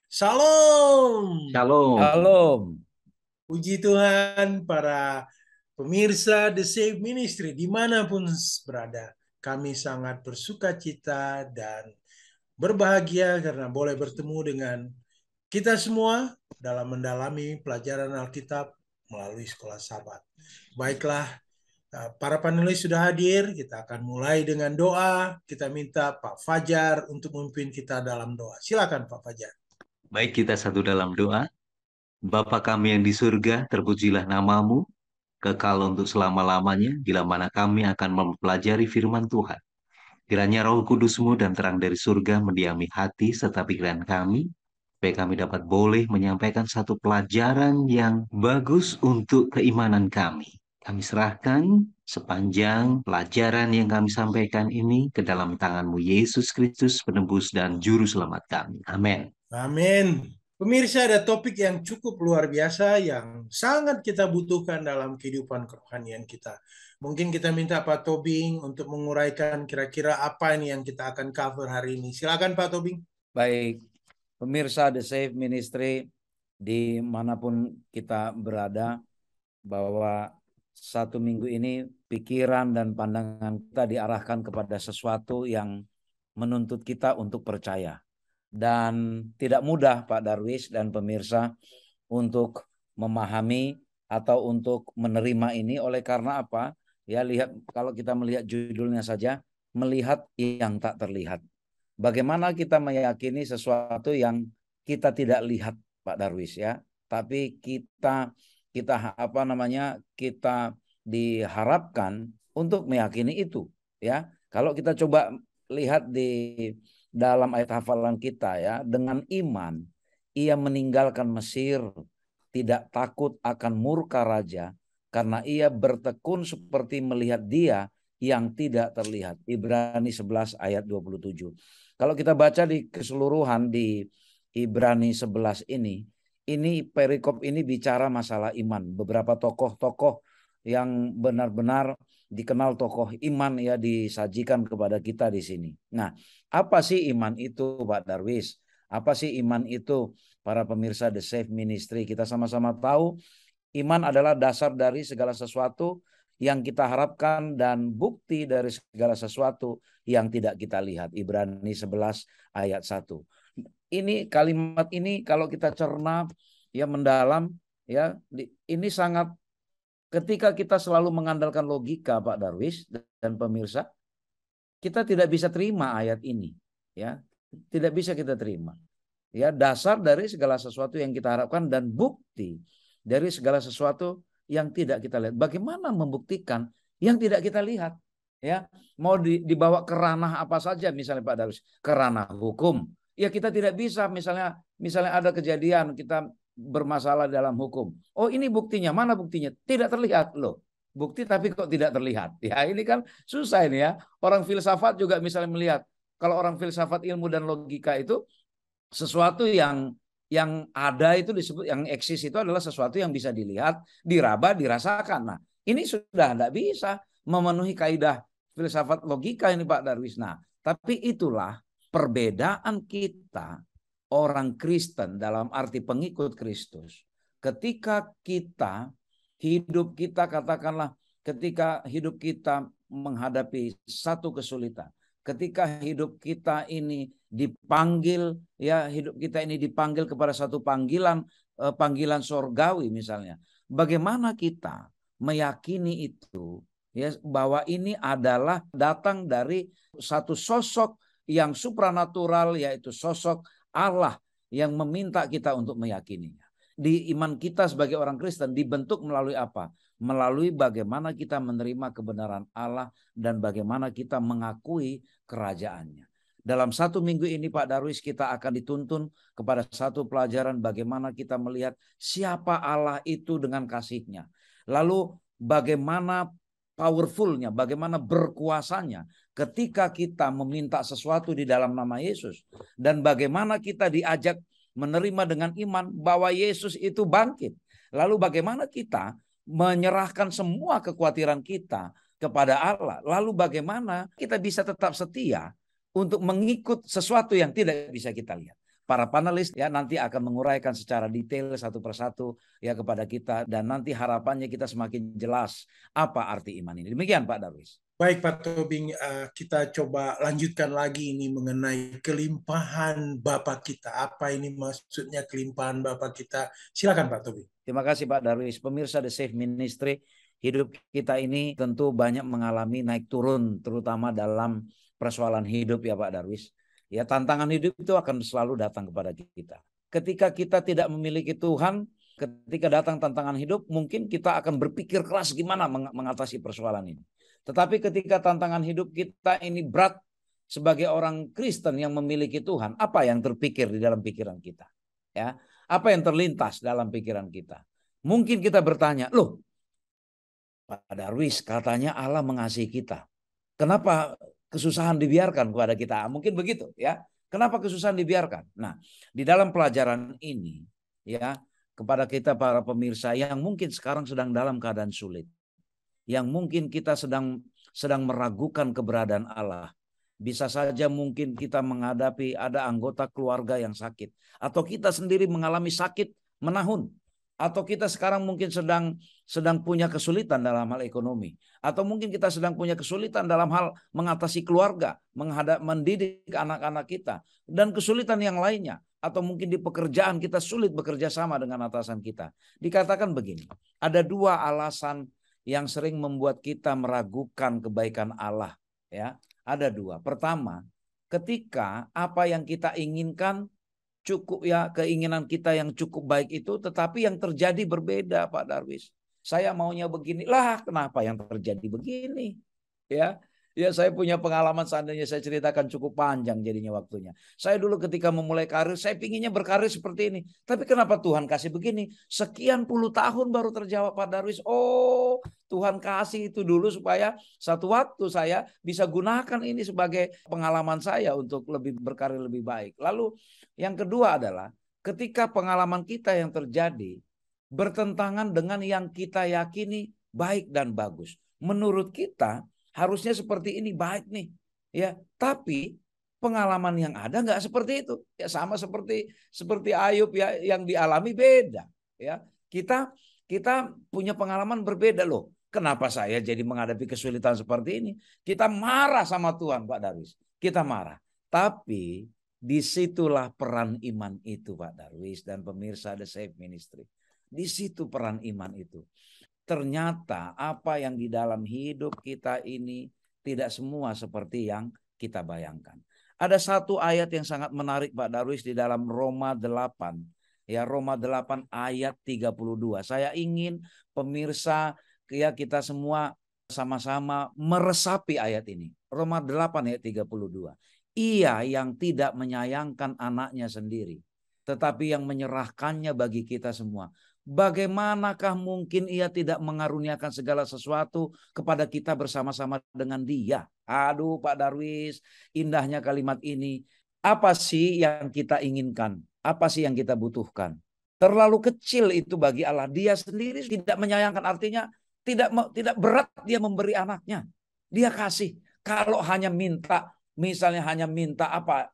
Shalom. Shalom. Shalom. Puji Tuhan para pemirsa The Save Ministry dimanapun berada. Kami sangat bersuka cita dan berbahagia karena boleh bertemu dengan kita semua dalam mendalami pelajaran Alkitab melalui Sekolah Sabat. Baiklah, para panelis sudah hadir. Kita akan mulai dengan doa. Kita minta Pak Fajar untuk memimpin kita dalam doa. Silakan Pak Fajar. Baik, kita satu dalam doa. Bapa kami yang di surga, terpujilah namamu, kekal untuk selama-lamanya, bila mana kami akan mempelajari firman Tuhan. Kiranya Roh Kudus-Mu dan terang dari surga mendiami hati serta pikiran kami, supaya kami dapat boleh menyampaikan satu pelajaran yang bagus untuk keimanan kami. Kami serahkan sepanjang pelajaran yang kami sampaikan ini ke dalam tangan-Mu, Yesus Kristus, penebus dan juru selamat kami. Amin. Amin. Pemirsa, ada topik yang cukup luar biasa yang sangat kita butuhkan dalam kehidupan kerohanian kita. Mungkin kita minta Pak Tobing untuk menguraikan kira-kira apa ini yang kita akan cover hari ini. Silakan Pak Tobing. Baik, pemirsa The Save Ministry dimanapun kita berada, bahwa satu minggu ini pikiran dan pandangan kita diarahkan kepada sesuatu yang menuntut kita untuk percaya. Dan tidak mudah Pak Darwis dan pemirsa untuk memahami atau untuk menerima ini. Oleh karena apa? Ya, lihat, kalau kita melihat judulnya saja, melihat yang tak terlihat. Bagaimana kita meyakini sesuatu yang kita tidak lihat, Pak Darwis, ya, tapi kita diharapkan untuk meyakini itu, ya. Kalau kita coba lihat di dalam ayat hafalan kita, ya, dengan iman ia meninggalkan Mesir, tidak takut akan murka raja, karena ia bertekun seperti melihat Dia yang tidak terlihat. Ibrani 11 ayat 27. Kalau kita baca di keseluruhan di Ibrani 11 ini perikop ini bicara masalah iman. Beberapa tokoh-tokoh yang benar-benar dikenal tokoh iman, ya, disajikan kepada kita di sini. Nah, apa sih iman itu, Pak Darwis? Apa sih iman itu, para pemirsa The Save Ministry? Kita sama-sama tahu iman adalah dasar dari segala sesuatu yang kita harapkan dan bukti dari segala sesuatu yang tidak kita lihat. Ibrani 11 ayat 1. Ini kalimat ini kalau kita cerna, ya, mendalam, ya, ini sangat, ketika kita selalu mengandalkan logika, Pak Darwis dan pemirsa, kita tidak bisa terima ayat ini, ya. Tidak bisa kita terima. Ya, dasar dari segala sesuatu yang kita harapkan dan bukti dari segala sesuatu yang tidak kita lihat. Bagaimana membuktikan yang tidak kita lihat? Ya, mau dibawa ke ranah apa saja, misalnya Pak Darwis, ke ranah hukum. Ya, kita tidak bisa, misalnya ada kejadian kita bermasalah dalam hukum. Oh, ini buktinya, mana buktinya? Tidak terlihat loh. Bukti tapi kok tidak terlihat. Ya, ini kan susah ini, ya. Orang filsafat juga misalnya melihat. Kalau orang filsafat, ilmu dan logika itu sesuatu yang ada itu disebut, yang eksis itu adalah sesuatu yang bisa dilihat, diraba, dirasakan. Nah, ini sudah tidak bisa memenuhi kaidah filsafat logika ini, Pak Darwis. Nah, tapi itulah perbedaan kita orang Kristen dalam arti pengikut Kristus. Ketika hidup kita katakanlah, ketika hidup kita menghadapi satu kesulitan, ketika hidup kita ini dipanggil, ya, hidup kita ini dipanggil kepada satu panggilan sorgawi misalnya. Bagaimana kita meyakini itu, ya, bahwa ini adalah datang dari satu sosok yang supranatural, yaitu sosok Allah yang meminta kita untuk meyakininya. Di iman kita sebagai orang Kristen dibentuk melalui apa? Melalui bagaimana kita menerima kebenaran Allah dan bagaimana kita mengakui kerajaannya. Dalam satu minggu ini, Pak Darwis, kita akan dituntun kepada satu pelajaran bagaimana kita melihat siapa Allah itu dengan kasih-Nya. Lalu bagaimana powerfulnya, bagaimana berkuasanya ketika kita meminta sesuatu di dalam nama Yesus. Dan bagaimana kita diajak menerima dengan iman bahwa Yesus itu bangkit. Lalu bagaimana kita menyerahkan semua kekhawatiran kita kepada Allah. Lalu bagaimana kita bisa tetap setia untuk mengikut sesuatu yang tidak bisa kita lihat. para panelis ya nanti akan menguraikan secara detail satu persatu ya kepada kita, dan nanti harapannya kita semakin jelas apa arti iman ini. Demikian Pak Darwis. Baik Pak Tobing, kita coba lanjutkan lagi ini mengenai kelimpahan Bapa kita. Apa ini maksudnya kelimpahan Bapa kita? Silakan Pak Tobing. Terima kasih Pak Darwis. Pemirsa The Safe Ministry, hidup kita ini tentu banyak mengalami naik turun, terutama dalam persoalan hidup ya Pak Darwis. Ya, tantangan hidup itu akan selalu datang kepada kita. Ketika kita tidak memiliki Tuhan, ketika datang tantangan hidup, mungkin kita akan berpikir keras gimana mengatasi persoalan ini. Tetapi ketika tantangan hidup kita ini berat, sebagai orang Kristen yang memiliki Tuhan, apa yang terpikir di dalam pikiran kita? Ya, apa yang terlintas dalam pikiran kita? Mungkin kita bertanya, loh, Pak Darwis katanya Allah mengasihi kita. Kenapa kesusahan dibiarkan kepada kita? Mungkin begitu ya. Kenapa kesusahan dibiarkan? Nah, di dalam pelajaran ini ya, kepada kita para pemirsa yang mungkin sekarang sedang dalam keadaan sulit, yang mungkin kita sedang meragukan keberadaan Allah. Bisa saja mungkin kita menghadapi ada anggota keluarga yang sakit, atau kita sendiri mengalami sakit menahun, atau kita sekarang mungkin sedang punya kesulitan dalam hal ekonomi, atau mungkin kita sedang punya kesulitan dalam hal mengatasi keluarga, mendidik anak-anak kita, dan kesulitan yang lainnya, atau mungkin di pekerjaan kita sulit bekerja sama dengan atasan kita. Dikatakan begini, ada dua alasan yang sering membuat kita meragukan kebaikan Allah ya. Ada dua. Pertama, ketika apa yang kita inginkan cukup ya, keinginan kita yang cukup baik itu, tetapi yang terjadi berbeda Pak Darwis. Saya maunya begini, lah kenapa yang terjadi begini? Ya, saya punya pengalaman, seandainya saya ceritakan cukup panjang jadinya waktunya. Saya dulu ketika memulai karir, saya pinginnya berkarir seperti ini. Tapi kenapa Tuhan kasih begini? Sekian puluh tahun baru terjawab Pak Darwis. Oh, Tuhan kasih itu dulu supaya satu waktu saya bisa gunakan ini sebagai pengalaman saya untuk lebih berkarir lebih baik. Lalu yang kedua adalah ketika pengalaman kita yang terjadi bertentangan dengan yang kita yakini baik dan bagus. Menurut kita harusnya seperti ini, baik nih. Ya, tapi pengalaman yang ada nggak seperti itu. Ya sama seperti Ayub ya, yang dialami beda. Ya, kita punya pengalaman berbeda loh. Kenapa saya jadi menghadapi kesulitan seperti ini? Kita marah sama Tuhan, Pak Darwis. Kita marah. Tapi disitulah peran iman itu, Pak Darwis dan pemirsa The Safe Ministry. Di situ peran iman itu. Ternyata apa yang di dalam hidup kita ini tidak semua seperti yang kita bayangkan. Ada satu ayat yang sangat menarik Pak Darwis di dalam Roma 8. Ya, Roma 8 ayat 32. Saya ingin pemirsa ya kita semua sama-sama meresapi ayat ini. Roma 8 ayat 32. Ia yang tidak menyayangkan anaknya sendiri, tetapi yang menyerahkannya bagi kita semua. Bagaimanakah mungkin ia tidak mengaruniakan segala sesuatu kepada kita bersama-sama dengan dia? Aduh Pak Darwis, indahnya kalimat ini. Apa sih yang kita inginkan? Apa sih yang kita butuhkan? Terlalu kecil itu bagi Allah. Dia sendiri tidak menyayangkan, artinya tidak berat dia memberi anaknya. Dia kasih. Kalau hanya minta, misalnya hanya minta apa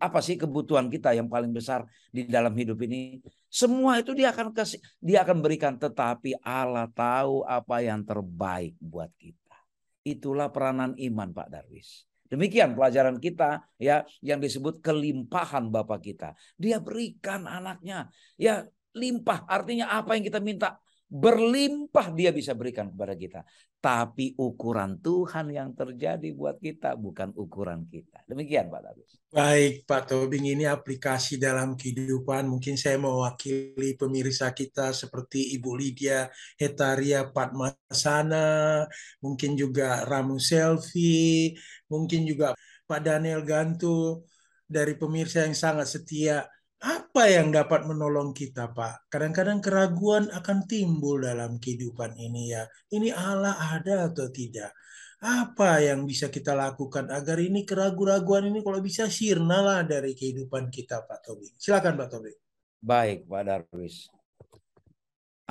apa sih kebutuhan kita yang paling besar di dalam hidup ini? Semua itu dia akan kasih, dia akan berikan, tetapi Allah tahu apa yang terbaik buat kita. Itulah peranan iman Pak Darwis. Demikian pelajaran kita ya yang disebut kelimpahan Bapa kita. Dia berikan anaknya. Ya, limpah artinya apa yang kita minta berlimpah dia bisa berikan kepada kita. Tapi ukuran Tuhan yang terjadi buat kita, bukan ukuran kita. Demikian Pak Darwis. Baik Pak Tobing, ini aplikasi dalam kehidupan. Mungkin saya mewakili pemirsa kita seperti Ibu Lydia Hetaria Padmasana, mungkin juga Ramu Selvi, mungkin juga Pak Daniel Gantu, dari pemirsa yang sangat setia. Apa yang dapat menolong kita, Pak? Kadang-kadang keraguan akan timbul dalam kehidupan ini ya. Ini Allah ada atau tidak? Apa yang bisa kita lakukan agar ini keraguan-raguan ini kalau bisa sirna lah dari kehidupan kita, Pak Tobing. Silakan, Pak Tobing. Baik, Pak Darwis.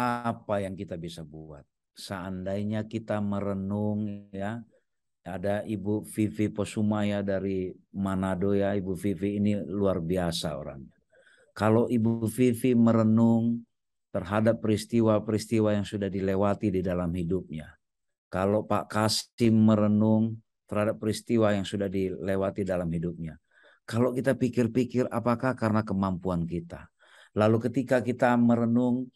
Apa yang kita bisa buat? Seandainya kita merenung ya, Ada Ibu Vivi Posumaya dari Manado ya. Ibu Vivi ini luar biasa orangnya. Kalau Ibu Vivi merenung terhadap peristiwa-peristiwa yang sudah dilewati di dalam hidupnya. Kalau Pak Kasim merenung terhadap peristiwa yang sudah dilewati dalam hidupnya. Kalau kita pikir-pikir apakah karena kemampuan kita. Lalu ketika kita merenung,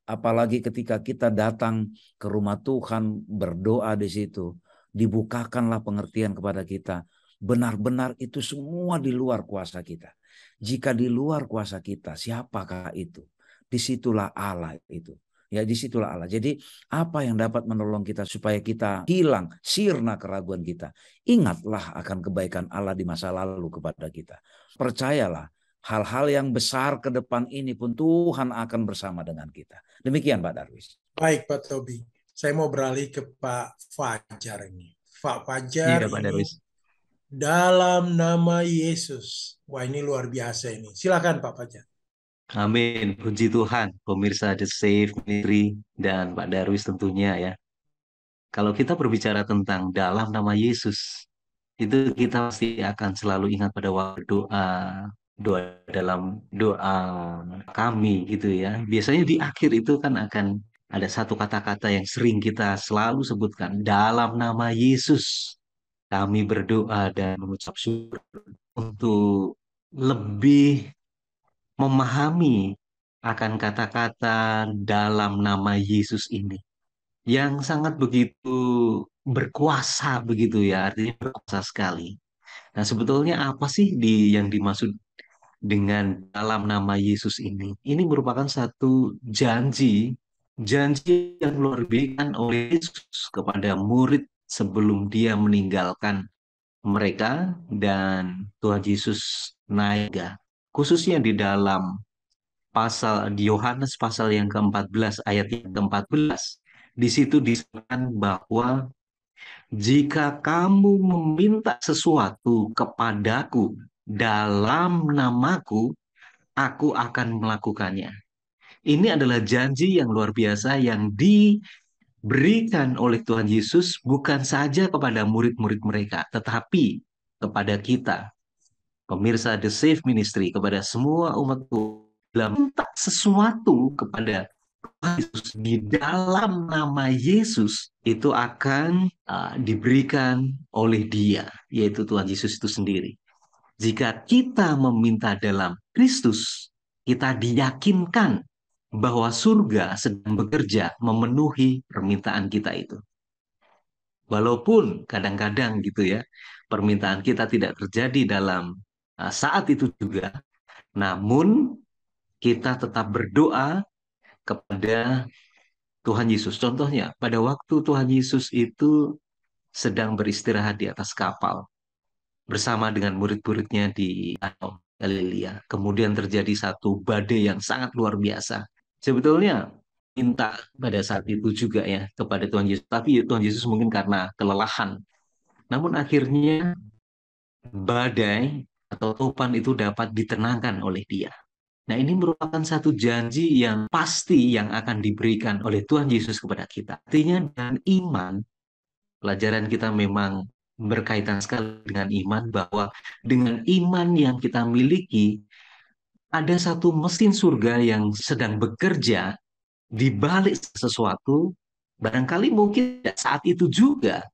apalagi ketika kita datang ke rumah Tuhan berdoa di situ. Dibukakanlah pengertian kepada kita. Benar-benar itu semua di luar kuasa kita. Jika di luar kuasa kita, siapakah itu? Disitulah Allah itu. Ya, disitulah Allah. Jadi apa yang dapat menolong kita supaya kita hilang sirna keraguan kita. Ingatlah akan kebaikan Allah di masa lalu kepada kita. Percayalah, hal-hal yang besar ke depan ini pun Tuhan akan bersama dengan kita. Demikian Pak Darwis. Baik Pak Tobi. Saya mau beralih ke Pak Fajar ini. Pak Fajar Iya, Pak ini Darwis. dalam nama Yesus. Wah, ini luar biasa ini. Silakan Pak Fajar. Amin. Puji Tuhan, pemirsa The Save Ministry dan Pak Darwis tentunya ya. Kalau kita berbicara tentang dalam nama Yesus, itu kita pasti akan selalu ingat pada waktu doa, doa dalam doa kami gitu ya. Biasanya di akhir itu kan akan ada satu kata-kata yang sering kita selalu sebutkan, dalam nama Yesus kami berdoa dan mengucap syukur, untuk lebih memahami akan kata-kata dalam nama Yesus ini yang sangat begitu berkuasa begitu ya, artinya berkuasa sekali. Nah, sebetulnya apa sih yang dimaksud dengan dalam nama Yesus ini? Ini merupakan satu janji, janji yang luar biasa oleh Yesus kepada murid sebelum dia meninggalkan mereka dan Tuhan Yesus naik, khususnya di dalam pasal di Yohanes pasal yang ke-14 ayat yang ke-14. Di situ disebutkan bahwa jika kamu meminta sesuatu kepadaku dalam namaku, aku akan melakukannya. Ini adalah janji yang luar biasa yang diberikan oleh Tuhan Yesus bukan saja kepada murid-murid mereka, tetapi kepada kita, pemirsa The Safe Ministry, kepada semua umatku. Bila minta sesuatu kepada Yesus di dalam nama Yesus, itu akan diberikan oleh Dia, yaitu Tuhan Yesus itu sendiri. Jika kita meminta dalam Kristus, kita diyakinkan bahwa surga sedang bekerja memenuhi permintaan kita itu. Walaupun kadang-kadang gitu ya, permintaan kita tidak terjadi dalam saat itu juga, namun kita tetap berdoa kepada Tuhan Yesus. Contohnya, pada waktu Tuhan Yesus itu sedang beristirahat di atas kapal bersama dengan murid-muridnya di Danau Galilea. Kemudian terjadi satu badai yang sangat luar biasa. Sebetulnya minta pada saat itu juga ya kepada Tuhan Yesus, tapi Tuhan Yesus mungkin karena kelelahan. Namun akhirnya badai atau topan itu dapat ditenangkan oleh Dia. Nah, ini merupakan satu janji yang pasti yang akan diberikan oleh Tuhan Yesus kepada kita. Artinya dengan iman, pelajaran kita memang berkaitan sekali dengan iman, bahwa dengan iman yang kita miliki, ada satu mesin surga yang sedang bekerja di balik sesuatu. Barangkali mungkin saat itu juga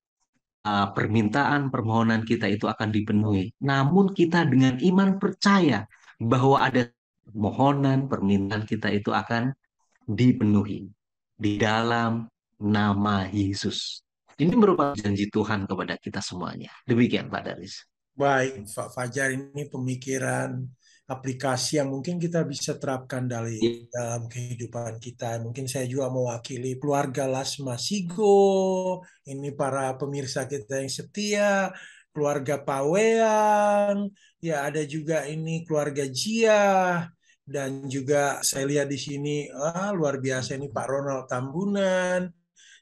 permintaan, permohonan kita itu akan dipenuhi. Namun kita dengan iman percaya bahwa ada permohonan, permintaan kita itu akan dipenuhi di dalam nama Yesus. Ini merupakan janji Tuhan kepada kita semuanya. Demikian Pak Daris. Baik, Pak Fajar, ini pemikiran aplikasi yang mungkin kita bisa terapkan dalam kehidupan kita. Mungkin saya juga mewakili keluarga Lasma Sigo, ini para pemirsa kita yang setia, keluarga Pawean, ya ada juga ini keluarga Jia, dan juga saya lihat di sini luar biasa ini Pak Ronald Tambunan.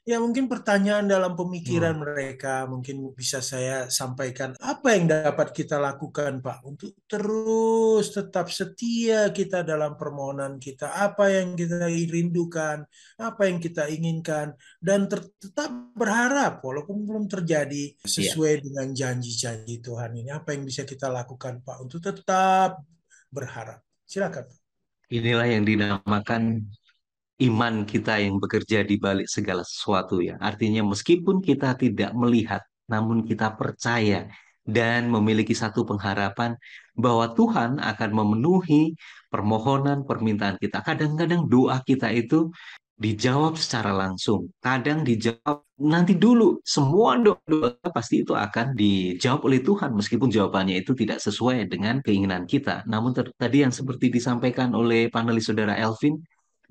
Ya mungkin pertanyaan dalam pemikiran mereka mungkin bisa saya sampaikan. Apa yang dapat kita lakukan, Pak, untuk terus tetap setia kita dalam permohonan kita? Apa yang kita rindukan, apa yang kita inginkan, dan tetap berharap walaupun belum terjadi Iya. sesuai dengan janji-janji Tuhan ini. Apa yang bisa kita lakukan, Pak, untuk tetap berharap? Silakan, Pak. Inilah yang dinamakan iman kita yang bekerja di balik segala sesuatu ya. Artinya meskipun kita tidak melihat, namun kita percaya dan memiliki satu pengharapan bahwa Tuhan akan memenuhi permohonan permintaan kita. Kadang-kadang doa kita itu dijawab secara langsung. Kadang dijawab nanti dulu. Semua doa pasti itu akan dijawab oleh Tuhan meskipun jawabannya itu tidak sesuai dengan keinginan kita. Namun tadi yang seperti disampaikan oleh panelis saudara Elvin,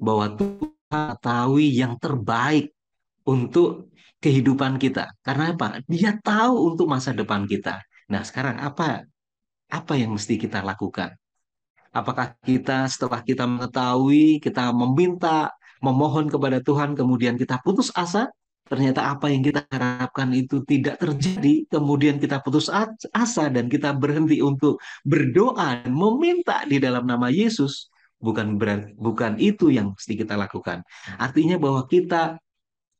bahwa Tuhan mengetahui yang terbaik untuk kehidupan kita. Karena apa? Dia tahu untuk masa depan kita. Nah, sekarang apa yang mesti kita lakukan? Apakah kita setelah kita mengetahui, kita meminta, memohon kepada Tuhan, kemudian kita putus asa? Ternyata apa yang kita harapkan itu tidak terjadi, kemudian kita putus asa dan kita berhenti untuk berdoa dan meminta di dalam nama Yesus. Bukan itu yang mesti kita lakukan. Artinya bahwa kita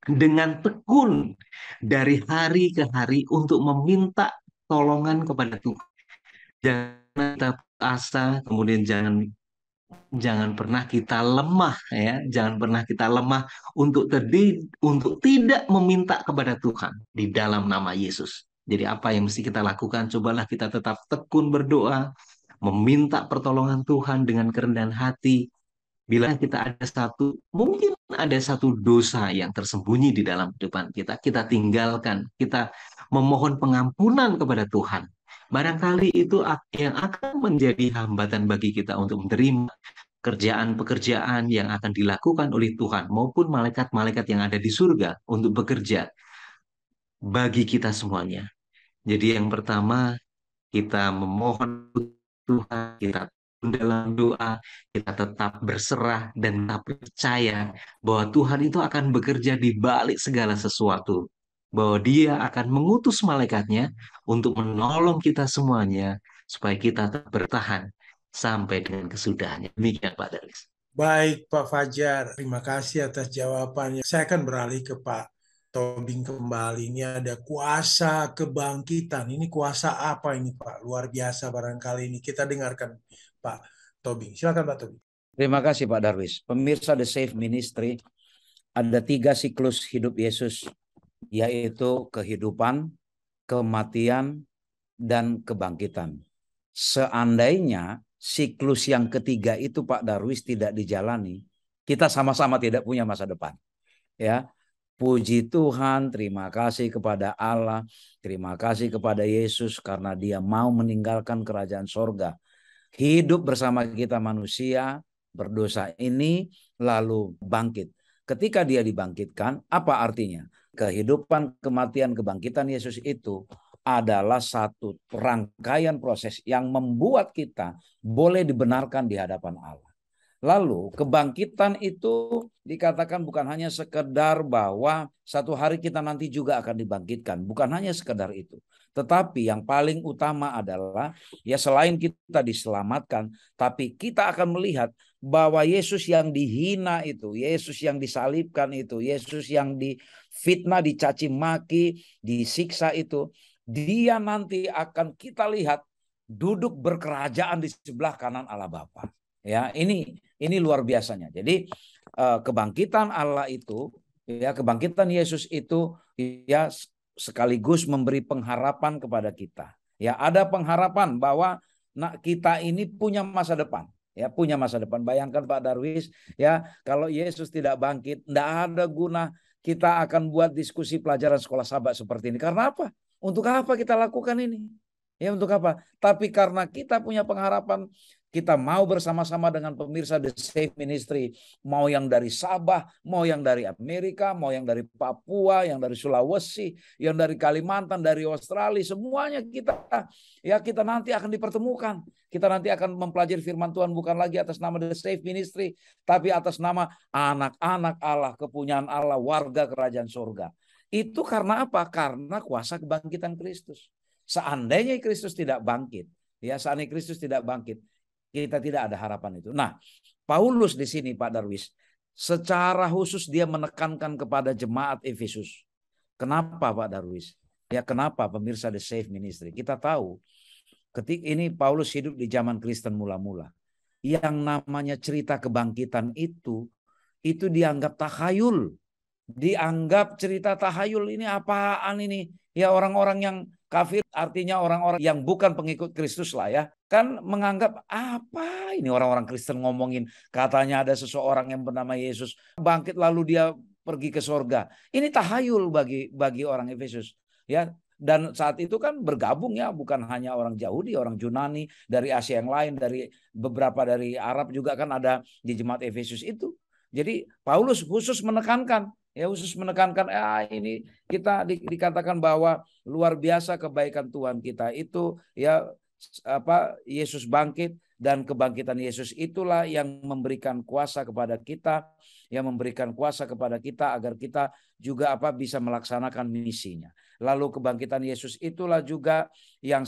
dengan tekun dari hari ke hari untuk meminta tolongan kepada Tuhan. Jangan kita putus asa, kemudian jangan jangan pernah kita lemah ya, jangan pernah kita lemah untuk tidak meminta kepada Tuhan di dalam nama Yesus. Jadi apa yang mesti kita lakukan? Cobalah kita tetap tekun berdoa, meminta pertolongan Tuhan dengan kerendahan hati. Bila mungkin ada satu dosa yang tersembunyi di dalam kehidupan kita, kita tinggalkan, kita memohon pengampunan kepada Tuhan. Barangkali itu yang akan menjadi hambatan bagi kita untuk menerima pekerjaan-pekerjaan yang akan dilakukan oleh Tuhan maupun malaikat-malaikat yang ada di surga untuk bekerja bagi kita semuanya. Jadi yang pertama, kita memohon Tuhan, kita dalam doa, kita tetap berserah dan tetap percaya bahwa Tuhan itu akan bekerja di balik segala sesuatu. Bahwa Dia akan mengutus malaikatnya untuk menolong kita semuanya supaya kita tetap bertahan sampai dengan kesudahannya. Demikian Pak Dalis. Baik, Pak Fajar. Terima kasih atas jawabannya. Saya akan beralih ke Pak Tobing kembali. Ini ada kuasa kebangkitan. Ini kuasa apa ini, Pak? Luar biasa barangkali ini. Kita dengarkan Pak Tobing. Silakan Pak Tobing. Terima kasih Pak Darwis. Pemirsa The Save Ministry, ada 3 siklus hidup Yesus, yaitu kehidupan, kematian, dan kebangkitan. Seandainya siklus yang ketiga itu Pak Darwis tidak dijalani, kita sama-sama tidak punya masa depan. Ya, puji Tuhan, terima kasih kepada Allah, terima kasih kepada Yesus karena Dia mau meninggalkan kerajaan sorga, hidup bersama kita manusia berdosa ini, lalu bangkit. Ketika Dia dibangkitkan, apa artinya? Kehidupan, kematian, kebangkitan Yesus itu adalah satu rangkaian proses yang membuat kita boleh dibenarkan di hadapan Allah. Lalu kebangkitan itu dikatakan bukan hanya sekedar bahwa satu hari kita nanti juga akan dibangkitkan. Bukan hanya sekedar itu. Tetapi yang paling utama adalah ya selain kita diselamatkan, tapi kita akan melihat bahwa Yesus yang dihina itu, Yesus yang disalibkan itu, Yesus yang difitnah, dicaci maki, disiksa itu, Dia nanti akan kita lihat duduk berkerajaan di sebelah kanan Allah Bapa. Ya, ini luar biasanya. Jadi kebangkitan Allah itu, ya kebangkitan Yesus itu, ya sekaligus memberi pengharapan kepada kita. Ya, ada pengharapan bahwa kita ini punya masa depan. Ya, punya masa depan. Bayangkan Pak Darwis, ya kalau Yesus tidak bangkit, tidak ada guna kita akan buat diskusi pelajaran sekolah sahabat seperti ini. Karena apa? Untuk apa kita lakukan ini? Ya untuk apa? Tapi karena kita punya pengharapan, Kita mau bersama-sama dengan pemirsa The Safe Ministry, mau yang dari Sabah, mau yang dari Amerika, mau yang dari Papua, yang dari Sulawesi, yang dari Kalimantan, dari Australia, semuanya kita nanti akan dipertemukan. Kita nanti akan mempelajari firman Tuhan bukan lagi atas nama The Safe Ministry, tapi atas nama anak-anak Allah, kepunyaan Allah, warga kerajaan surga. Itu karena apa? Karena kuasa kebangkitan Kristus. Seandainya Kristus tidak bangkit, seandainya Kristus tidak bangkit, kita tidak ada harapan itu. Nah, Paulus di sini Pak Darwis, secara khusus dia menekankan kepada jemaat Efesus. Kenapa Pak Darwis? Kenapa pemirsa The Safe Ministry? Kita tahu ketika ini Paulus hidup di zaman Kristen mula-mula. Yang namanya cerita kebangkitan itu dianggap takhayul. Dianggap cerita tahayul, ini apaan ini? Orang-orang yang kafir, artinya orang-orang yang bukan pengikut Kristus lah kan menganggap apa ini orang-orang Kristen ngomongin, katanya ada seseorang yang bernama Yesus bangkit lalu dia pergi ke surga. Ini tahayul bagi orang Efesus dan saat itu kan bergabung bukan hanya orang Yahudi, orang Yunani, dari Asia yang lain, dari beberapa dari Arab juga kan ada di jemaat Efesus itu. Jadi Paulus khusus menekankan ini kita dikatakan bahwa luar biasa kebaikan Tuhan kita itu Yesus bangkit, dan kebangkitan Yesus itulah yang memberikan kuasa kepada kita, agar kita juga bisa melaksanakan misinya. Lalu kebangkitan Yesus itulah juga yang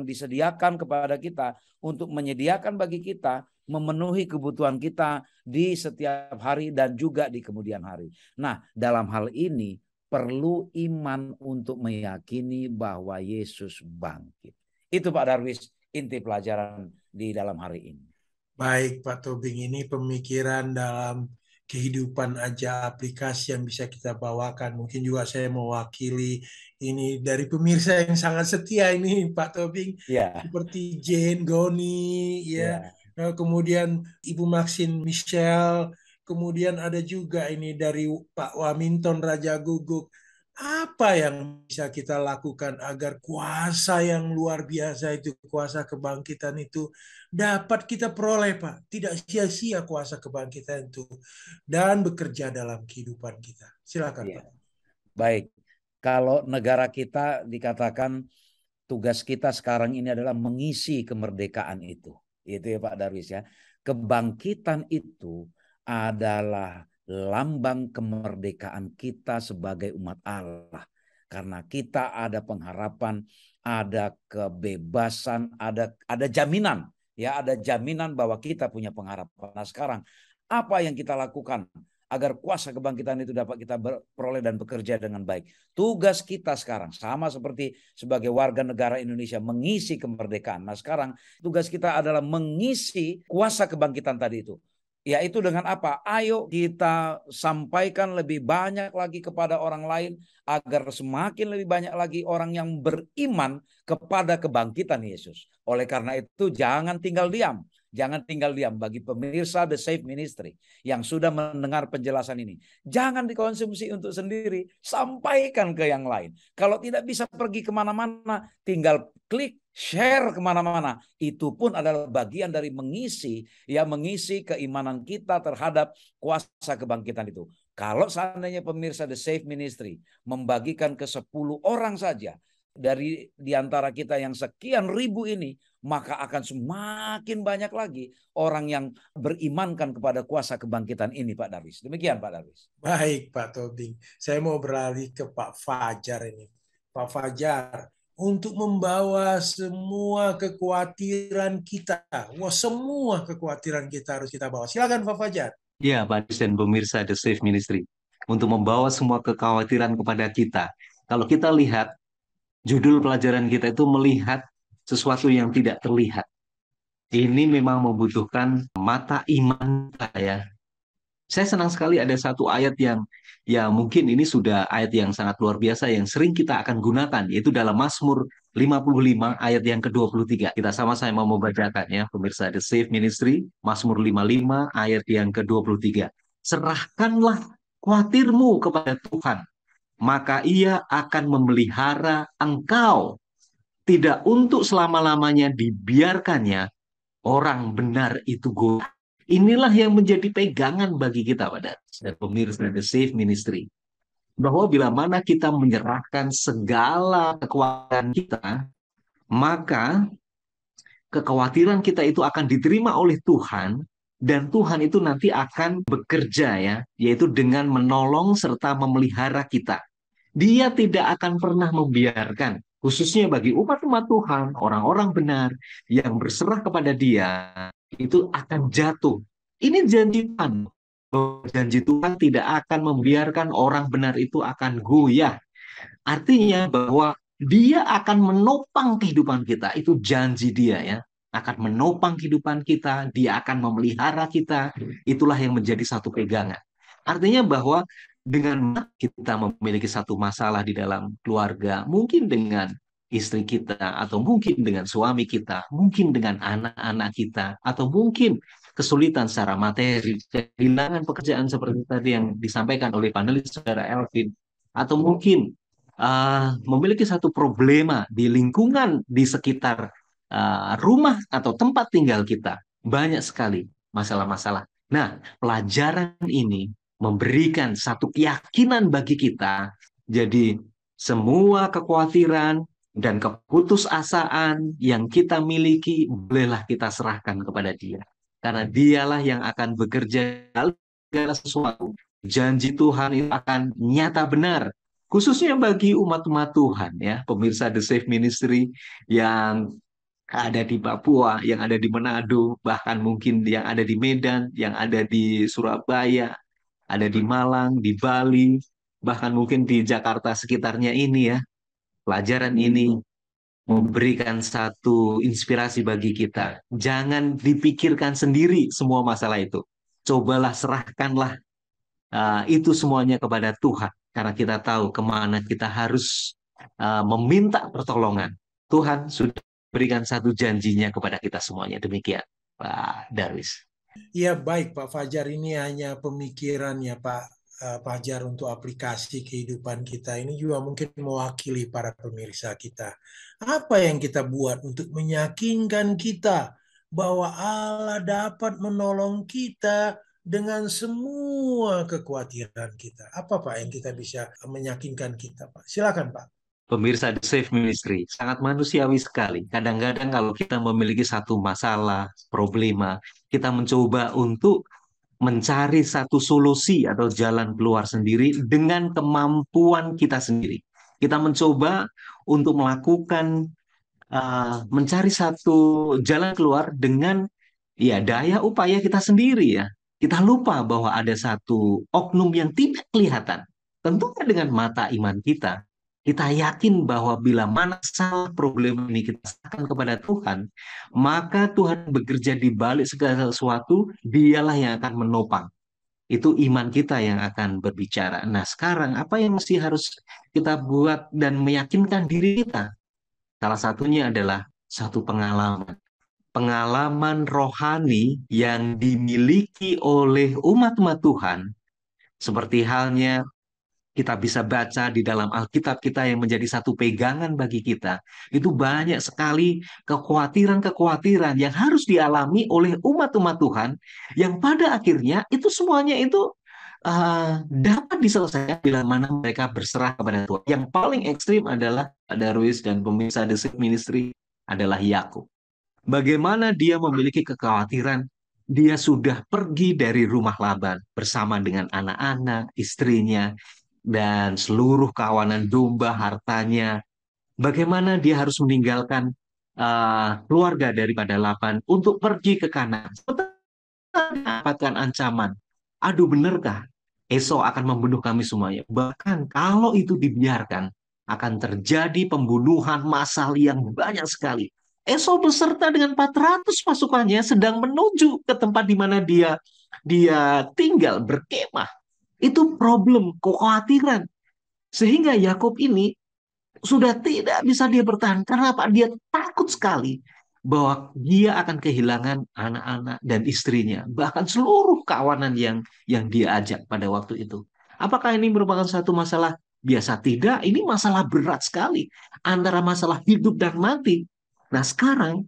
disediakan kepada kita untuk menyediakan bagi kita memenuhi kebutuhan kita di setiap hari dan juga di kemudian hari. Nah, dalam hal ini perlu iman untuk meyakini bahwa Yesus bangkit. Itu Pak Darwis inti pelajaran di dalam hari ini. Baik Pak Tobing, ini pemikiran dalam kehidupan aja, aplikasi yang bisa kita bawakan. Mungkin juga saya mewakili ini dari pemirsa yang sangat setia ini Pak Tobing, seperti Jane, Goni, kemudian Ibu Maxine Michelle, kemudian ada juga ini dari Pak Waminton Raja Guguk. Apa yang bisa kita lakukan agar kuasa yang luar biasa itu, kuasa kebangkitan itu dapat kita peroleh Pak. Tidak sia-sia kuasa kebangkitan itu dan bekerja dalam kehidupan kita. Silakan Pak. Baik, kalau negara kita dikatakan tugas kita sekarang ini adalah mengisi kemerdekaan itu. Itu Pak Darwis Kebangkitan itu adalah lambang kemerdekaan kita sebagai umat Allah. Karena kita ada pengharapan, ada kebebasan, ada jaminan. Ada jaminan bahwa kita punya pengharapan. Nah sekarang apa yang kita lakukan agar kuasa kebangkitan itu dapat kita peroleh dan bekerja dengan baik? Tugas kita sekarang sama seperti sebagai warga negara Indonesia mengisi kemerdekaan. Nah sekarang tugas kita adalah mengisi kuasa kebangkitan tadi itu. Yaitu dengan apa? Ayo kita sampaikan lebih banyak lagi kepada orang lain agar semakin lebih banyak lagi orang yang beriman kepada kebangkitan Yesus. Oleh karena itu jangan tinggal diam. Jangan tinggal diam bagi pemirsa The Safe Ministry yang sudah mendengar penjelasan ini. Jangan dikonsumsi untuk sendiri, sampaikan ke yang lain. Kalau tidak bisa pergi kemana-mana, tinggal klik share kemana-mana. Itu pun adalah bagian dari mengisi keimanan kita terhadap kuasa kebangkitan itu. Kalau seandainya pemirsa The Safe Ministry membagikan ke 10 orang saja dari diantara kita yang sekian ribu ini, maka akan semakin banyak lagi orang yang berimankan kepada kuasa kebangkitan ini Pak Darwis. Demikian Pak Darwis. Baik Pak Tobing, saya mau beralih ke Pak Fajar ini. Pak Fajar, untuk membawa semua kekhawatiran kita, semua kekhawatiran kita harus kita bawa. Silakan Pak Fajar. Ya, Pak Darwis dan pemirsa The Safe Ministry, untuk membawa semua kekhawatiran kepada kita. Kalau kita lihat judul pelajaran kita itu melihat sesuatu yang tidak terlihat. Ini memang membutuhkan mata iman kita Saya senang sekali ada satu ayat yang mungkin ini sudah ayat yang sangat luar biasa yang sering kita akan gunakan, yaitu dalam Mazmur 55 ayat yang ke-23. Kita sama-sama mau membacakan pemirsa The Safe Ministry, Mazmur 55 ayat yang ke-23. Serahkanlah khawatirmu kepada Tuhan, maka Ia akan memelihara engkau. Tidak untuk selama-lamanya dibiarkannya orang benar itu goyah. Inilah yang menjadi pegangan bagi kita pada dan pemirsa The Safe Ministry. Bahwa bila mana kita menyerahkan segala kekuatan kita, maka kekhawatiran kita itu akan diterima oleh Tuhan, dan Tuhan itu nanti akan bekerja ya, yaitu dengan menolong serta memelihara kita. Dia tidak akan pernah membiarkan, khususnya bagi umat-umat Tuhan, orang-orang benar yang berserah kepada Dia, itu akan jatuh. Ini janji Tuhan. Janji Tuhan tidak akan membiarkan orang benar itu akan goyah. Artinya bahwa Dia akan menopang kehidupan kita. Itu janji Dia ya. Akan menopang kehidupan kita, Dia akan memelihara kita. Itulah yang menjadi satu pegangan. Artinya bahwa dengan kita memiliki satu masalah di dalam keluarga, mungkin dengan istri kita, atau mungkin dengan suami kita, mungkin dengan anak-anak kita, atau mungkin kesulitan secara materi, kehilangan pekerjaan seperti tadi yang disampaikan oleh panelis saudara Elvin, atau mungkin memiliki satu problema di lingkungan di sekitar rumah atau tempat tinggal kita. Banyak sekali masalah-masalah. Nah, pelajaran ini memberikan satu keyakinan bagi kita. Jadi, semua kekhawatiran dan keputusasaan yang kita miliki, bolehlah kita serahkan kepada Dia. Karena Dialah yang akan bekerja dalam segala sesuatu. Janji Tuhan itu akan nyata benar, khususnya bagi umat-umat Tuhan ya, pemirsa The Safe Ministry yang ada di Papua, yang ada di Manado, bahkan mungkin yang ada di Medan, yang ada di Surabaya, ada di Malang, di Bali, bahkan mungkin di Jakarta sekitarnya ini ya. Pelajaran ini memberikan satu inspirasi bagi kita. Jangan dipikirkan sendiri semua masalah itu. Cobalah serahkanlah itu semuanya kepada Tuhan. Karena kita tahu kemana kita harus meminta pertolongan. Tuhan sudah berikan satu janjinya kepada kita semuanya. Demikian, Pak Darwis. Ya baik Pak Fajar, ini hanya pemikiran ya Pak Fajar untuk aplikasi kehidupan kita. Ini juga mungkin mewakili para pemirsa kita. Apa yang kita buat untuk meyakinkan kita bahwa Allah dapat menolong kita dengan semua kekhawatiran kita? Apa Pak yang kita bisa meyakinkan kita Pak? Silakan Pak. Pemirsa The Safe Ministry, sangat manusiawi sekali. Kadang-kadang kalau kita memiliki satu masalah, problema, kita mencoba untuk mencari satu solusi atau jalan keluar sendiri dengan kemampuan kita sendiri. Kita mencoba untuk melakukan, mencari satu jalan keluar dengan ya daya upaya kita sendiri ya. Kita lupa bahwa ada satu oknum yang tidak kelihatan. Tentunya dengan mata iman kita, kita yakin bahwa bila mana salah problem ini kita serahkan kepada Tuhan, maka Tuhan bekerja di balik segala sesuatu, Dialah yang akan menopang. Itu iman kita yang akan berbicara. Nah, sekarang apa yang mesti harus kita buat dan meyakinkan diri kita? Salah satunya adalah satu pengalaman. Pengalaman rohani yang dimiliki oleh umat-umat Tuhan, seperti halnya kita bisa baca di dalam Alkitab kita yang menjadi satu pegangan bagi kita. Itu banyak sekali kekhawatiran-kekhawatiran yang harus dialami oleh umat-umat Tuhan, yang pada akhirnya itu semuanya itu dapat diselesaikan bila mana mereka berserah kepada Tuhan. Yang paling ekstrim adalah Darwis dan pemirsa The Safe Ministry adalah Yakub. Bagaimana dia memiliki kekhawatiran, dia sudah pergi dari rumah Laban bersama dengan anak-anak, istrinya, dan seluruh kawanan domba, hartanya. Bagaimana dia harus meninggalkan keluarga daripada Laban untuk pergi ke Kanaan. Mendapatkan ancaman. Aduh, benarkah Esau akan membunuh kami semuanya? Bahkan kalau itu dibiarkan, akan terjadi pembunuhan massal yang banyak sekali. Esau beserta dengan 400 pasukannya sedang menuju ke tempat di mana dia tinggal berkemah. Itu problem, kekhawatiran. Sehingga Yakub ini sudah tidak bisa dia bertahan. Karena apa? Dia takut sekali bahwa dia akan kehilangan anak-anak dan istrinya. Bahkan seluruh kawanan yang dia ajak pada waktu itu. Apakah ini merupakan satu masalah biasa? Tidak, ini masalah berat sekali. Antara masalah hidup dan mati. Nah sekarang,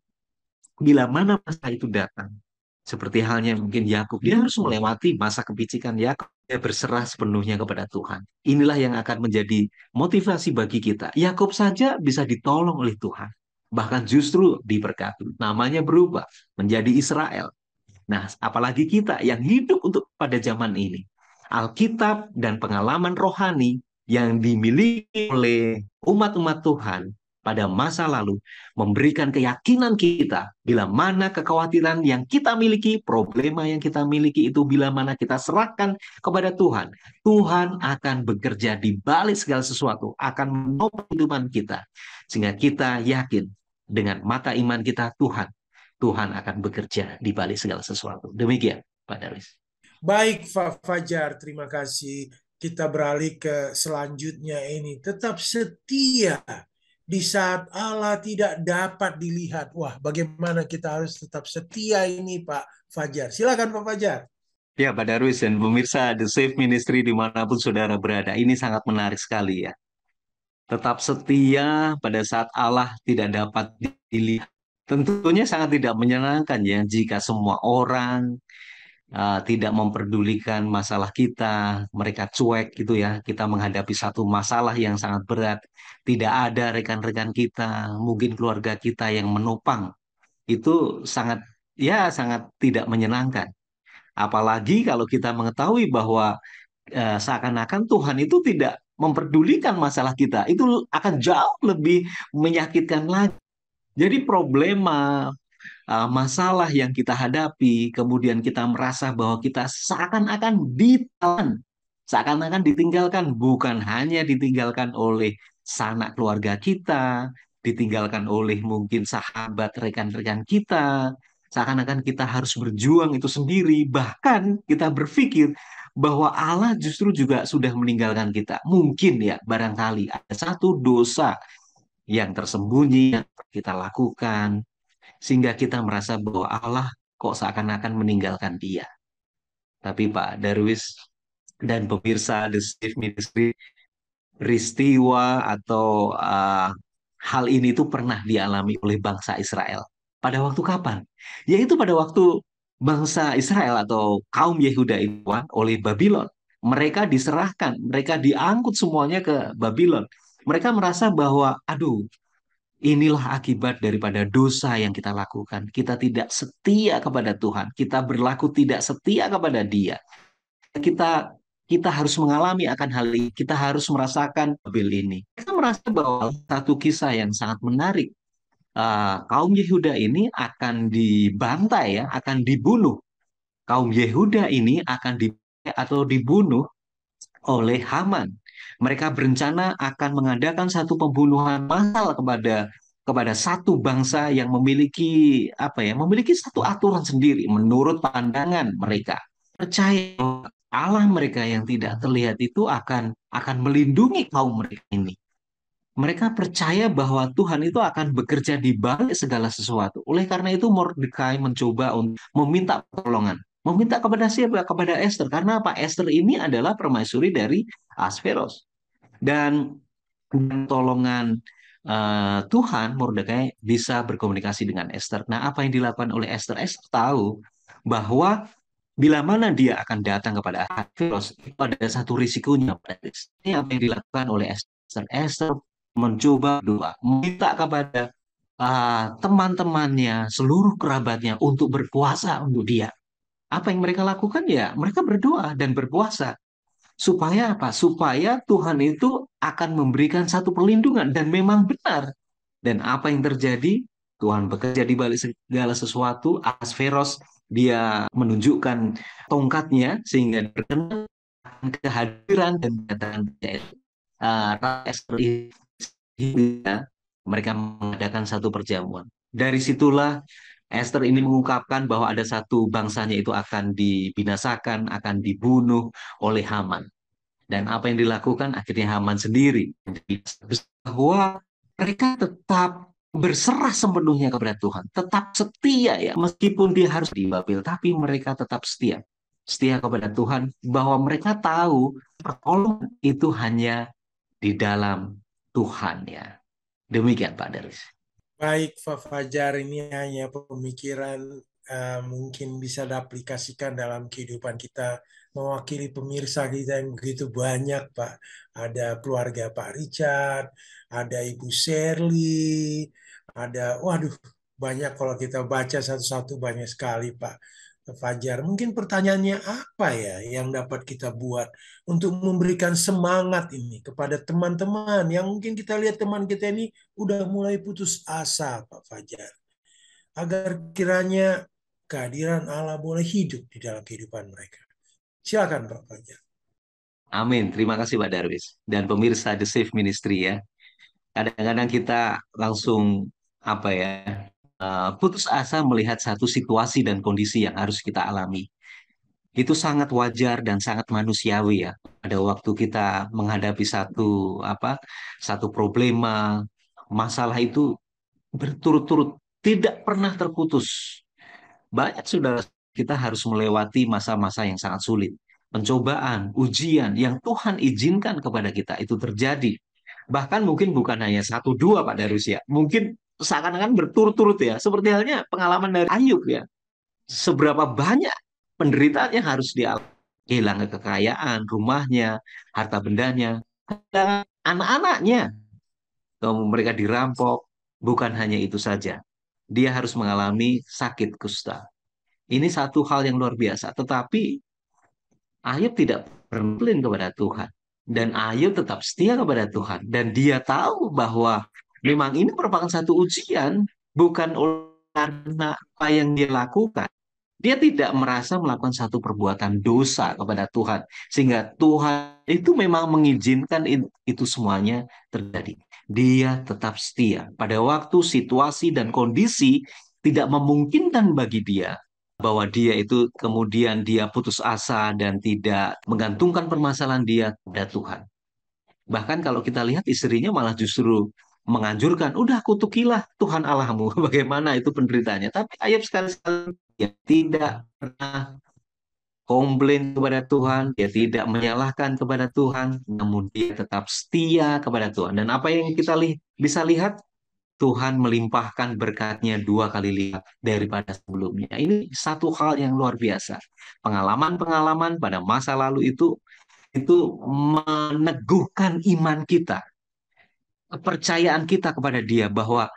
bila mana masa itu datang, seperti halnya mungkin Yakub, dia harus melewati masa kepicikan Yakub. Dia berserah sepenuhnya kepada Tuhan. Inilah yang akan menjadi motivasi bagi kita. Yakub saja bisa ditolong oleh Tuhan. Bahkan justru diberkati. Namanya berubah menjadi Israel. Nah, apalagi kita yang hidup untuk pada zaman ini. Alkitab dan pengalaman rohani yang dimiliki oleh umat-umat Tuhan pada masa lalu memberikan keyakinan kita bila mana kekhawatiran yang kita miliki, problema yang kita miliki itu bila mana kita serahkan kepada Tuhan, Tuhan akan bekerja di balik segala sesuatu, akan menopang kehidupan kita. Sehingga kita yakin dengan mata iman kita Tuhan akan bekerja di balik segala sesuatu. Demikian, Pak Darwis. Baik, Fajar, terima kasih. Kita beralih ke selanjutnya ini. Tetap setia di saat Allah tidak dapat dilihat. Wah, bagaimana kita harus tetap setia ini, Pak Fajar. Silakan, Pak Fajar. Ya, Pak Darwis dan pemirsa The Safe Ministry dimanapun saudara berada. Ini sangat menarik sekali ya. Tetap setia pada saat Allah tidak dapat dilihat. Tentunya sangat tidak menyenangkan ya jika semua orang tidak memperdulikan masalah kita, mereka cuek gitu ya. Kita menghadapi satu masalah yang sangat berat, tidak ada rekan-rekan kita, mungkin keluarga kita yang menopang. Itu sangat tidak menyenangkan. Apalagi kalau kita mengetahui bahwa seakan-akan Tuhan itu tidak memperdulikan masalah kita, itu akan jauh lebih menyakitkan lagi. Jadi problema, masalah yang kita hadapi, kemudian kita merasa bahwa kita seakan-akan ditinggalkan, bukan hanya ditinggalkan oleh sanak keluarga kita, ditinggalkan oleh mungkin sahabat, rekan-rekan kita, seakan-akan kita harus berjuang itu sendiri, bahkan kita berpikir bahwa Allah justru juga sudah meninggalkan kita. Mungkin ya, barangkali ada satu dosa yang tersembunyi yang kita lakukan, sehingga kita merasa bahwa Allah kok seakan-akan meninggalkan dia. Tapi Pak Darwis dan pemirsa The Safe Ministry, peristiwa atau hal ini tuh pernah dialami oleh bangsa Israel. Pada waktu kapan? Yaitu pada waktu bangsa Israel atau kaum Yehuda itu oleh Babylon. Mereka diserahkan, mereka diangkut semuanya ke Babylon. Mereka merasa bahwa, aduh, inilah akibat daripada dosa yang kita lakukan. Kita tidak setia kepada Tuhan. Kita berlaku tidak setia kepada Dia. Kita harus mengalami akan hal ini. Kita harus merasakan Babel ini. Kita merasa bahwa satu kisah yang sangat menarik. Kaum Yehuda ini akan dibantai ya, akan dibunuh. Kaum Yehuda ini akan dibunuh oleh Haman. Mereka berencana akan mengadakan satu pembunuhan massal kepada satu bangsa yang memiliki memiliki satu aturan sendiri menurut pandangan mereka. Percaya bahwa Allah mereka yang tidak terlihat itu akan melindungi kaum mereka ini. Mereka percaya bahwa Tuhan itu akan bekerja di balik segala sesuatu. Oleh karena itu Mordekai mencoba untuk meminta pertolongan. Meminta kepada siapa? Kepada Esther. Karena apa? Esther ini adalah permaisuri dari Ahasveros. Dan pertolongan Tuhan, Mordekai bisa berkomunikasi dengan Esther. Nah, apa yang dilakukan oleh Esther? Esther tahu bahwa bila mana dia akan datang kepada Ahasveros, itu ada satu risikonya. Ini apa yang dilakukan oleh Esther. Esther mencoba doa, meminta kepada teman-temannya, seluruh kerabatnya untuk berpuasa untuk dia. Apa yang mereka lakukan ya, mereka berdoa dan berpuasa. Supaya apa? Supaya Tuhan itu akan memberikan satu perlindungan dan memang benar. Dan apa yang terjadi? Tuhan bekerja di balik segala sesuatu. Ahasveros dia menunjukkan tongkatnya sehingga berkenan kehadiran dan kedatangan Esther. Mereka mengadakan satu perjamuan. Dari situlah Esther ini mengungkapkan bahwa ada satu bangsanya itu akan dibinasakan, akan dibunuh oleh Haman. Dan apa yang dilakukan? Akhirnya Haman sendiri. Bahwa mereka tetap berserah sepenuhnya kepada Tuhan. Tetap setia ya. Meskipun dia harus di Babel, tapi mereka tetap setia. Setia kepada Tuhan. Bahwa mereka tahu pertolongan itu hanya di dalam Tuhan ya. Demikian Pak Darwis. Baik, Pak Fajar, ini hanya pemikiran mungkin bisa diaplikasikan dalam kehidupan kita, mewakili pemirsa kita yang begitu banyak, Pak. Ada keluarga Pak Richard, ada Ibu Shirley, ada, waduh, banyak kalau kita baca satu-satu, banyak sekali, Pak Fajar. Mungkin pertanyaannya apa ya yang dapat kita buat untuk memberikan semangat ini kepada teman-teman yang mungkin kita lihat teman kita ini udah mulai putus asa, Pak Fajar, agar kiranya kehadiran Allah boleh hidup di dalam kehidupan mereka. Silakan, Pak Fajar. Amin. Terima kasih Pak Darwis. Dan pemirsa The Safe Ministry ya. Kadang-kadang kita langsung apa ya, putus asa melihat satu situasi dan kondisi yang harus kita alami. Itu sangat wajar dan sangat manusiawi ya. Pada waktu kita menghadapi satu problema, masalah itu berturut-turut tidak pernah terputus. Banyak saudara kita harus melewati masa-masa yang sangat sulit. Pencobaan, ujian yang Tuhan izinkan kepada kita itu terjadi. Bahkan mungkin bukan hanya satu dua Pak Darus ya. Mungkin seakan-akan berturut-turut ya. Seperti halnya pengalaman dari Ayub ya. Seberapa banyak penderitaan yang harus dialami. Kehilangan kekayaan, rumahnya, harta bendanya, dan anak-anaknya. Kalau mereka dirampok, bukan hanya itu saja. Dia harus mengalami sakit kusta. Ini satu hal yang luar biasa. Tetapi Ayub tidak berpaling kepada Tuhan. Dan Ayub tetap setia kepada Tuhan. Dan dia tahu bahwa memang ini merupakan satu ujian. Bukan karena apa yang dia lakukan. Dia tidak merasa melakukan satu perbuatan dosa kepada Tuhan. Sehingga Tuhan itu memang mengizinkan itu semuanya terjadi. Dia tetap setia. Pada waktu situasi dan kondisi tidak memungkinkan bagi dia, bahwa dia itu kemudian dia putus asa dan tidak menggantungkan permasalahan dia pada Tuhan. Bahkan kalau kita lihat istrinya malah justru menganjurkan, udah kutukilah Tuhan Allahmu, bagaimana itu penderitaannya. Tapi Ayub sekali-sekali dia tidak pernah komplain kepada Tuhan, dia tidak menyalahkan kepada Tuhan, namun dia tetap setia kepada Tuhan. Dan apa yang kita bisa lihat, Tuhan melimpahkan berkatnya 2 kali lipat daripada sebelumnya. Ini satu hal yang luar biasa. Pengalaman-pengalaman pada masa lalu itu meneguhkan iman kita, kepercayaan kita kepada Dia bahwa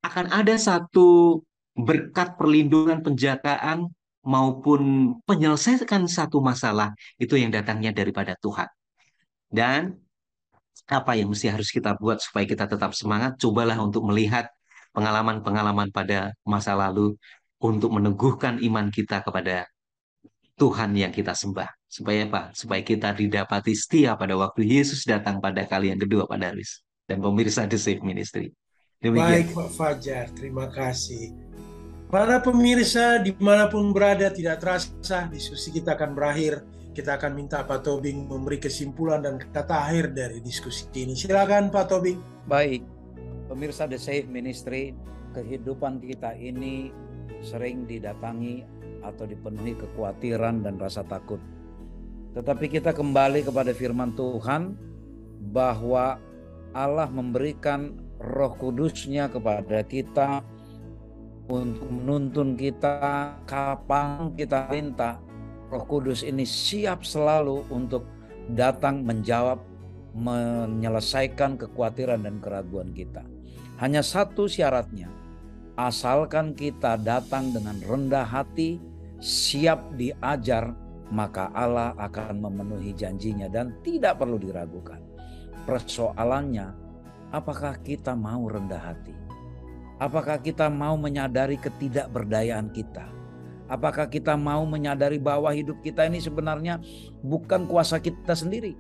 akan ada satu berkat perlindungan, penjagaan maupun penyelesaian satu masalah itu yang datangnya daripada Tuhan. Dan apa yang mesti harus kita buat supaya kita tetap semangat? Cobalah untuk melihat pengalaman-pengalaman pada masa lalu untuk meneguhkan iman kita kepada Tuhan yang kita sembah. Supaya apa? Supaya kita didapati setia pada waktu Yesus datang pada kali yang kedua, Pak Darwis. Dan pemirsa The Safe Ministry. Baik, Demikian. Pak Fajar. Terima kasih. Para pemirsa dimanapun berada, tidak terasa diskusi kita akan berakhir. Kita akan minta Pak Tobing memberi kesimpulan dan kata akhir dari diskusi ini. Silakan Pak Tobing. Baik, pemirsa The Safe Ministry, kehidupan kita ini sering didatangi atau dipenuhi kekhawatiran dan rasa takut. Tetapi kita kembali kepada firman Tuhan bahwa Allah memberikan Roh Kudus-Nya kepada kita untuk menuntun kita kapan kita minta. Roh Kudus ini siap selalu untuk datang menjawab, menyelesaikan kekhawatiran dan keraguan kita. Hanya satu syaratnya, asalkan kita datang dengan rendah hati, siap diajar, maka Allah akan memenuhi janjinya dan tidak perlu diragukan. Persoalannya, apakah kita mau rendah hati? Apakah kita mau menyadari ketidakberdayaan kita? Apakah kita mau menyadari bahwa hidup kita ini sebenarnya bukan kuasa kita sendiri,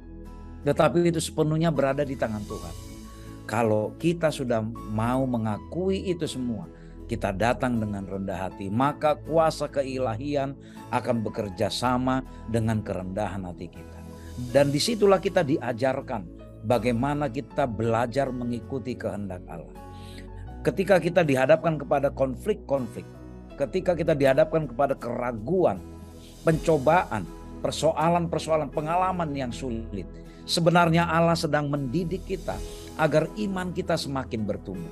tetapi itu sepenuhnya berada di tangan Tuhan. Kalau kita sudah mau mengakui itu semua, kita datang dengan rendah hati, maka kuasa keilahian akan bekerja sama dengan kerendahan hati kita. Dan disitulah kita diajarkan bagaimana kita belajar mengikuti kehendak Allah. Ketika kita dihadapkan kepada konflik-konflik, ketika kita dihadapkan kepada keraguan, pencobaan, persoalan-persoalan, pengalaman yang sulit, sebenarnya Allah sedang mendidik kita agar iman kita semakin bertumbuh.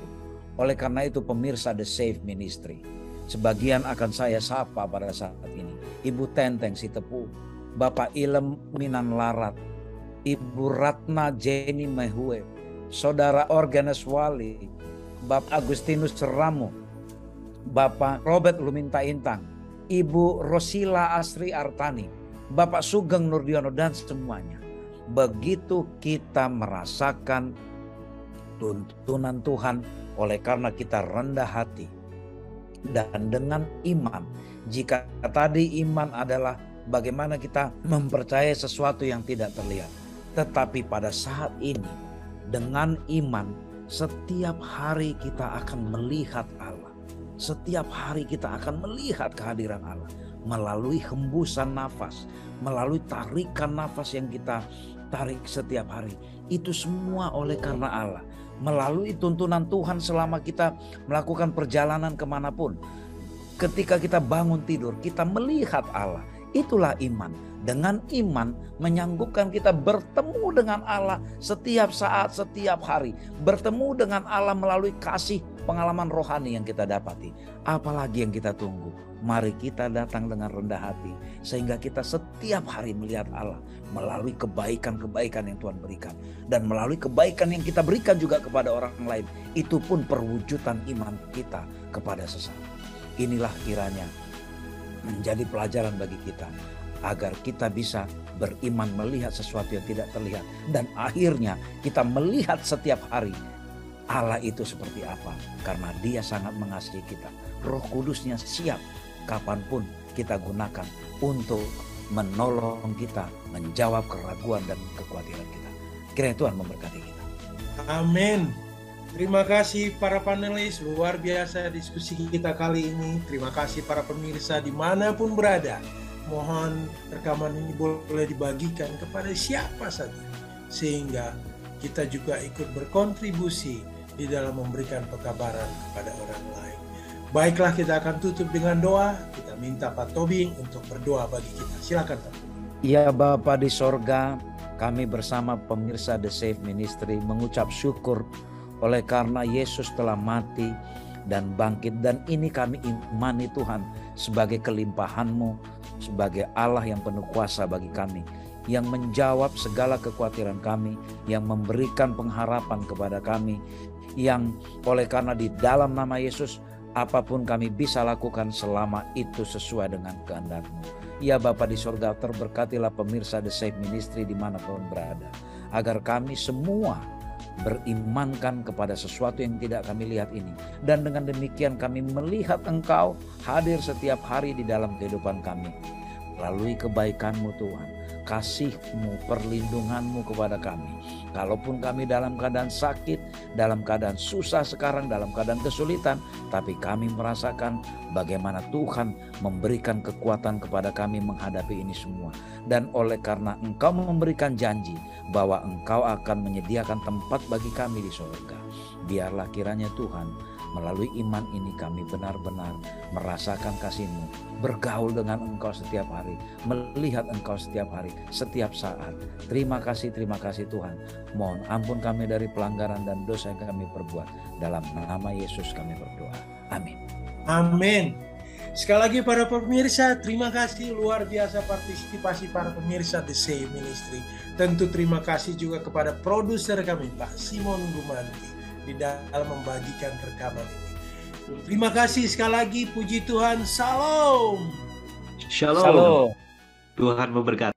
Oleh karena itu pemirsa The Save Ministry, sebagian akan saya sapa pada saat ini. Ibu Tenteng Sitepu, Bapak Ilem Minan Larat, Ibu Ratna Jenny Mehue, Saudara Organes Wali, Bapak Agustinus Ramo, Bapak Robert Luminta Intang, Ibu Rosila Asri Artani, Bapak Sugeng Nurdiono, dan semuanya. Begitu kita merasakan tuntunan Tuhan, oleh karena kita rendah hati dan dengan iman. Jika tadi iman adalah bagaimana kita mempercayai sesuatu yang tidak terlihat, tetapi pada saat ini dengan iman setiap hari kita akan melihat Allah. Setiap hari kita akan melihat kehadiran Allah melalui hembusan nafas, melalui tarikan nafas yang kita tarik setiap hari. Itu semua oleh karena Allah. Melalui tuntunan Tuhan selama kita melakukan perjalanan kemanapun. Ketika kita bangun tidur, kita melihat Allah. Itulah iman. Dengan iman menyanggupkan kita bertemu dengan Allah setiap saat, setiap hari. Bertemu dengan Allah melalui kasih pengalaman rohani yang kita dapati. Apalagi yang kita tunggu? Mari kita datang dengan rendah hati. Sehingga kita setiap hari melihat Allah melalui kebaikan-kebaikan yang Tuhan berikan. Dan melalui kebaikan yang kita berikan juga kepada orang lain. Itu pun perwujudan iman kita kepada sesama. Inilah kiranya menjadi pelajaran bagi kita. Agar kita bisa beriman melihat sesuatu yang tidak terlihat. Dan akhirnya kita melihat setiap hari Allah itu seperti apa. Karena Dia sangat mengasihi kita. Roh Kudusnya siap kapanpun kita gunakan untuk menolong kita, menjawab keraguan dan kekhawatiran kita. Kiranya Tuhan memberkati kita. Amin. Terima kasih para panelis, luar biasa diskusi kita kali ini. Terima kasih para pemirsa dimanapun berada. Mohon rekaman ini boleh dibagikan kepada siapa saja, sehingga kita juga ikut berkontribusi di dalam memberikan pekabaran kepada orang lain. Baiklah, kita akan tutup dengan doa. Kita minta Pak Tobing untuk berdoa bagi kita. Silakan Pak. Ya Bapa di sorga, kami bersama pemirsa The Save Ministry mengucap syukur oleh karena Yesus telah mati dan bangkit. Dan ini kami imani Tuhan sebagai kelimpahan-Mu, sebagai Allah yang penuh kuasa bagi kami, yang menjawab segala kekhawatiran kami, yang memberikan pengharapan kepada kami, yang oleh karena di dalam nama Yesus apapun kami bisa lakukan selama itu sesuai dengan kehendak-Mu. Ya Bapa di sorga, terberkatilah pemirsa The Save Ministry dimanapun berada. Agar kami semua berimankan kepada sesuatu yang tidak kami lihat ini. Dan dengan demikian kami melihat Engkau hadir setiap hari di dalam kehidupan kami. Melalui kebaikan-Mu Tuhan, kasih-Mu, perlindungan-Mu kepada kami. Kalaupun kami dalam keadaan sakit, dalam keadaan susah sekarang, dalam keadaan kesulitan, tapi kami merasakan bagaimana Tuhan memberikan kekuatan kepada kami menghadapi ini semua. Dan oleh karena Engkau memberikan janji bahwa Engkau akan menyediakan tempat bagi kami di surga, biarlah kiranya Tuhan melalui iman ini kami benar-benar merasakan kasih-Mu, bergaul dengan Engkau setiap hari, melihat Engkau setiap hari, setiap saat. Terima kasih Tuhan. Mohon ampun kami dari pelanggaran dan dosa yang kami perbuat. Dalam nama Yesus kami berdoa. Amin. Amin. Sekali lagi para pemirsa, terima kasih luar biasa partisipasi para pemirsa The Save Ministry. Tentu terima kasih juga kepada produser kami Pak Simon Gumanti di dalam membagikan rekaman ini. Terima kasih sekali lagi, puji Tuhan. Salam. Shalom. Tuhan memberkati.